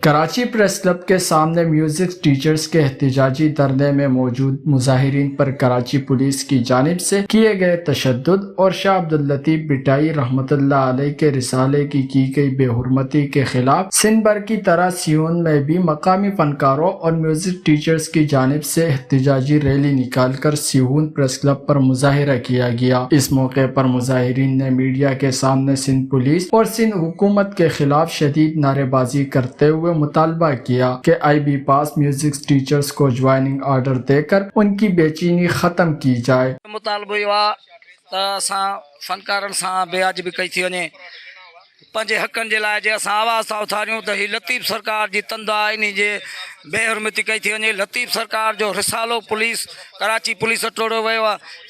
Karachi press club کے سامنے music teachers کے احتجاجی دھرنے میں موجود مظاہرین پر کراچی پولیس کی جانب سے کیے گئے تشدد اور شاہ عبداللطیف بٹائی رحمۃ اللہ علیہ کے رسالے کی گئی بے حرمتی کے خلاف سندھ بھر کی طرح سیون میں بھی مقامی فنکاروں اور میوزک ٹیچرز کی جانب سے احتجاجی ریلی نکال کر سیون پریس کلب پر مظاہرہ کیا گیا۔ اس موقع پر مظاہرین نے میڈیا کے سامنے سندھ پولیس اور سندھ حکومت کے خلاف شدید نعرے بازی کرتے ہوئے مطالبہ کیا کہ آئی بی پاس میوزک ٹیچرز کو جوائننگ آرڈر دے کر ان کی بے چینی ختم کی جائے۔ مطالبہ ہوا تو فنکارن سے بے عجبی کئی تھی ونے پنجے حقن کے لائے جی آواز تھا اٹھاریوں تو لطیف سرکار کی تنظا ان جے بے حرمتی کئی تھی ونے۔ لطیف سرکار جو رسالو پولیس کراچی پولیس ٹوڑو ویو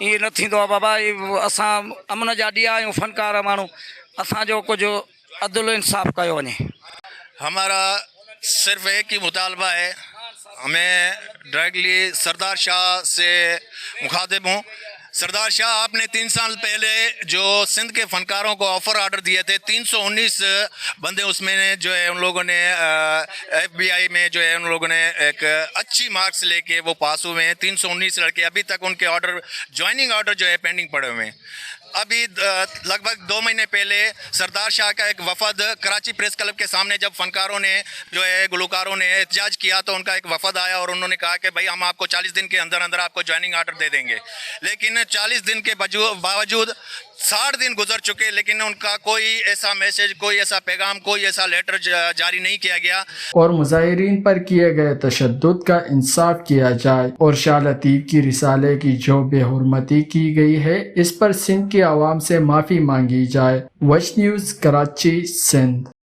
یہ نہ تھیندو بابا اساں امن جا ڈیا آیوں فنکار مانو اساں جو کچھ عدل و انصاف کیو ونے۔ ہمارا صرف ایک ہی مطالبہ ہے، ہمیں ڈائریکٹلی سردار شاہ سے مخاطب ہوں۔ سردار شاہ آپ نے 3 سال پہلے جو سندھ کے فنکاروں کو آفر آرڈر دیے تھے 319 بندے اس میں نے جو ہے ان لوگوں نے ایف بی آئی میں جو ہے ان لوگوں نے ایک اچھی مارکس لے کے وہ پاس ہوئے ہیں۔ 319 لڑکے ابھی تک ان کے آرڈر جوائننگ آرڈر جو ہے پینڈنگ پڑے ہوئے ہیں۔ ابھی لگ بھگ 2 مہینے پہلے سردار شاہ کا ایک وفد کراچی پریس کلب کے سامنے جب فنکاروں نے جو ہے گلوکاروں نے احتجاج کیا تو ان کا ایک وفد آیا اور انہوں نے کہا کہ بھائی ہم آپ کو 40 دن کے اندر اندر آپ کو جوائننگ آرڈر دے دیں گے، لیکن 40 دن کے باوجود 60 دن گزر چکے لیکن ان کا کوئی ایسا میسج، کوئی ایسا پیغام، کوئی ایسا لیٹر جاری نہیں کیا گیا۔ اور مظاہرین پر کیے گئے تشدد کا انصاف کیا جائے اور شاہ لطیف کی رسالے کی جو بے حرمتی کی گئی ہے اس پر سندھ کی عوام سے معافی مانگی جائے۔ West News Karachi, Sindh.